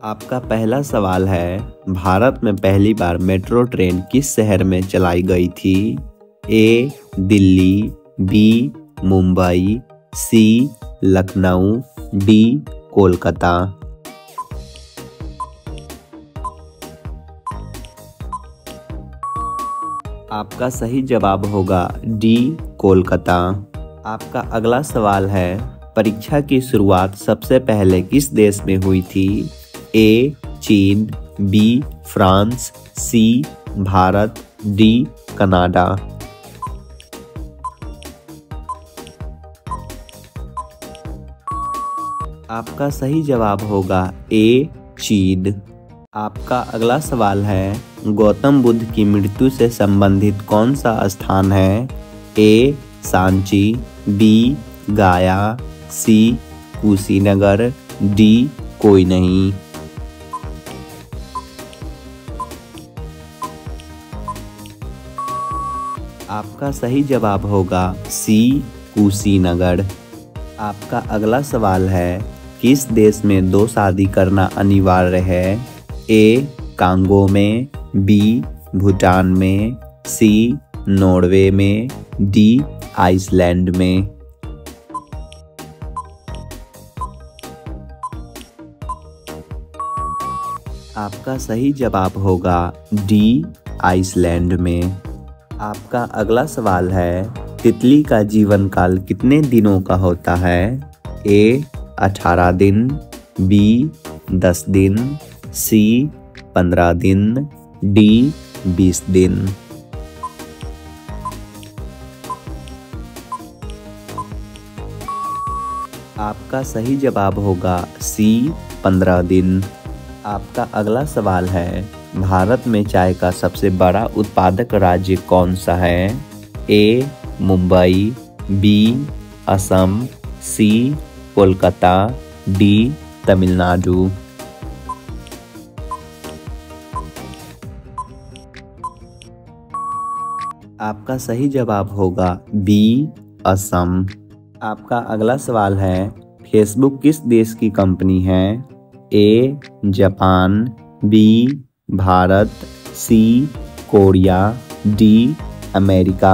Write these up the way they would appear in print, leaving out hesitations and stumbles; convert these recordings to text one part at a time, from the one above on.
आपका पहला सवाल है, भारत में पहली बार मेट्रो ट्रेन किस शहर में चलाई गई थी? ए. दिल्ली, बी. मुंबई, सी. लखनऊ, डी. कोलकाता। आपका सही जवाब होगा डी. कोलकाता। आपका अगला सवाल है, परीक्षा की शुरुआत सबसे पहले किस देश में हुई थी? ए. चीन, बी. फ्रांस, सी. भारत, डी. कनाडा। आपका सही जवाब होगा ए. चीन। आपका अगला सवाल है, गौतम बुद्ध की मृत्यु से संबंधित कौन सा स्थान है? ए. सांची, बी. गाया, सी. कुशीनगर, डी. कोई नहीं। आपका सही जवाब होगा सी. कुशीनगर। आपका अगला सवाल है, किस देश में 2 शादी करना अनिवार्य है? ए. कांगो में, बी. भूटान में, सी. नॉर्वे में, डी. आइसलैंड में। आपका सही जवाब होगा डी. आइसलैंड में। आपका अगला सवाल है, तितली का जीवन काल कितने दिनों का होता है? ए. 18 दिन, बी. 10 दिन, सी. 15 दिन, डी. 20 दिन। आपका सही जवाब होगा सी. 15 दिन। आपका अगला सवाल है, भारत में चाय का सबसे बड़ा उत्पादक राज्य कौन सा है? ए. मुंबई, बी. असम, सी. कोलकाता, डी. तमिलनाडु। आपका सही जवाब होगा बी. असम। आपका अगला सवाल है, फेसबुक किस देश की कंपनी है? A. Japan, B. Bharat, C. Korea, D. America.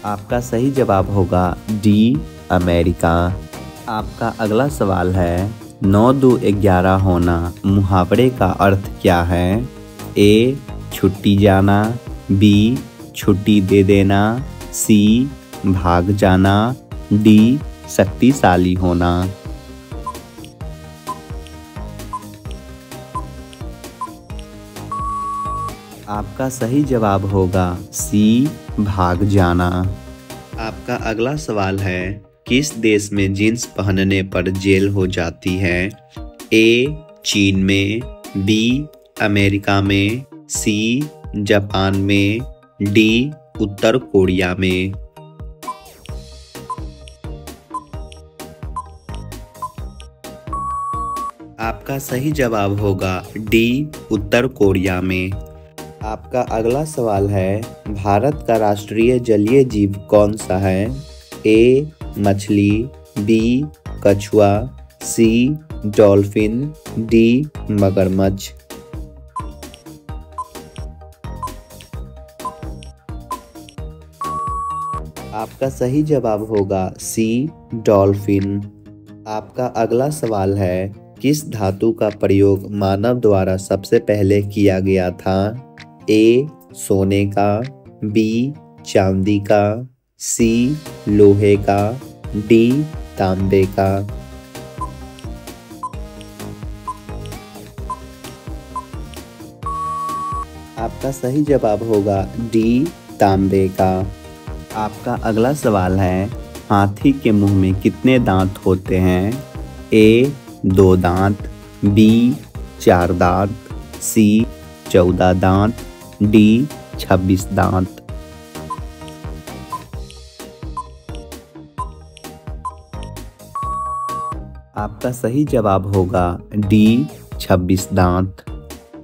आपका सही जवाब होगा डी. अमेरिका। आपका अगला सवाल है, 9-2-11 होना मुहावरे का अर्थ क्या है? ए. छुट्टी जाना, बी. छुट्टी दे देना, सी. भाग जाना, डी. शक्तिशाली होना। आपका सही जवाब होगा सी. भाग जाना। आपका अगला सवाल है, किस देश में जींस पहनने पर जेल हो जाती है? ए. चीन में, बी. अमेरिका में, सी. जापान में, डी. उत्तर कोरिया में। आपका सही जवाब होगा डी. उत्तर कोरिया में। आपका अगला सवाल है, भारत का राष्ट्रीय जलीय जीव कौन सा है? ए. मछली, बी. कछुआ, सी. Dolphin, D. मगरमच्छ। आपका सही जवाब होगा सी. डॉल्फिन। आपका अगला सवाल है, किस धातु का प्रयोग मानव द्वारा सबसे पहले किया गया था? ए. सोने का, बी. चांदी का, सी. लोहे का, डी. तांबे का। आपका सही जवाब होगा डी. तांबे का। आपका अगला सवाल है, हाथी के मुंह में कितने दांत होते हैं? ए. 2 दांत, बी. 4 दांत, सी. 14 दांत, डी. 26 दांत। आपका सही जवाब होगा डी. 26 दांत।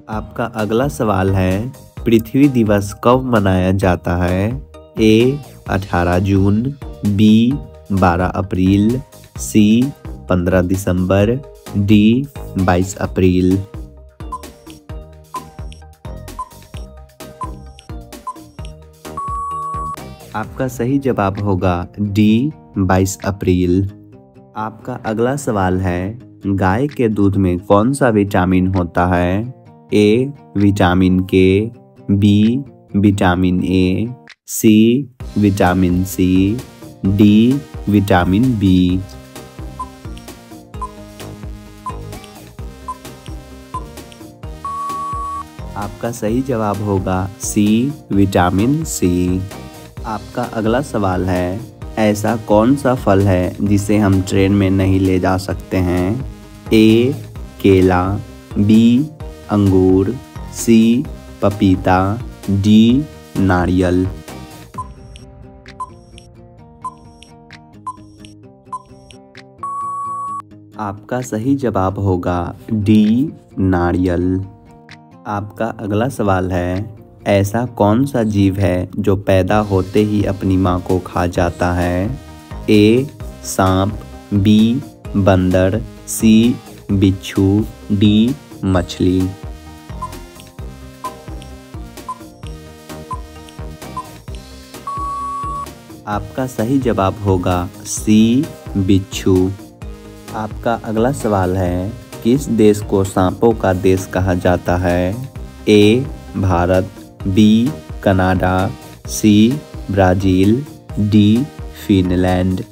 आपका अगला सवाल है, पृथ्वी दिवस कब मनाया जाता है? ए. 18 जून, बी. 12 अप्रैल, सी 15 दिसंबर, डी 22 अप्रैल। आपका सही जवाब होगा डी 22 अप्रैल। आपका अगला सवाल है, गाय के दूध में कौन सा विटामिन होता है? A vitamin K, B vitamin A, C vitamin C, D vitamin B. आपका सही जवाब होगा सी विटामिन सी। आपका अगला सवाल है, ऐसा कौन सा फल है जिसे हम ट्रेन में नहीं ले जा सकते हैं? ए केला, बी अंगूर, सी पपीता, डी नारियल। आपका सही जवाब होगा डी नारियल। आपका अगला सवाल है, ऐसा कौन सा जीव है जो पैदा होते ही अपनी मां को खा जाता है? ए सांप, बी बंदर, सी बिच्छू, डी मछली। आपका सही जवाब होगा सी बिच्छू। आपका अगला सवाल है, किस देश को सांपों का देश कहा जाता है? A Bharat, B Canada, C Brazil, D Finland.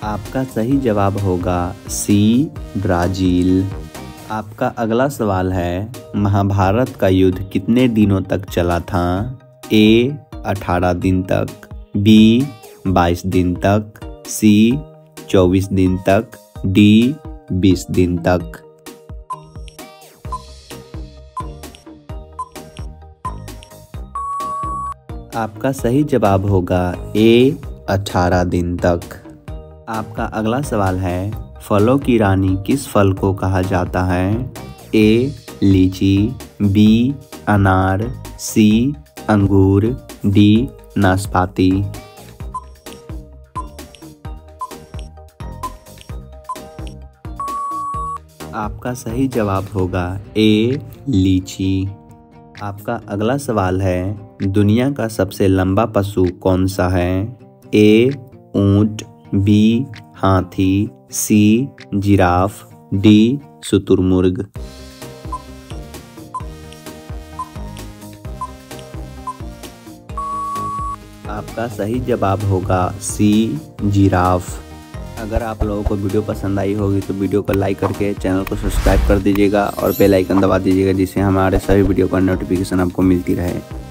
आपका सही जवाब होगा सी ब्राज़ील। आपका अगला सवाल है, महाभारत का युद्ध कितने दिनों तक चला था? ए 18 दिन तक, बी 22 दिन तक, सी 24 दिन तक, डी 20 दिन तक। आपका सही जवाब होगा ए 18 दिन तक। आपका अगला सवाल है, फलों की रानी किस फल को कहा जाता है? ए लीची, बी अनार, सी अंगूर, डी नाशपाती। आपका सही जवाब होगा ए लीची। आपका अगला सवाल है, दुनिया का सबसे लंबा पशु कौन सा है? ए ऊंट, बी हाथी, सी जिराफ, डी शुतुरमुर्ग। आपका सही जवाब होगा सी जिराफ। अगर आप लोगों को वीडियो पसंद आई होगी तो वीडियो को लाइक करके चैनल को सब्सक्राइब कर दीजिएगा और बेल आइकन दबा दीजिएगा, जिससे हमारे सभी वीडियो का नोटिफिकेशन आपको मिलती रहे।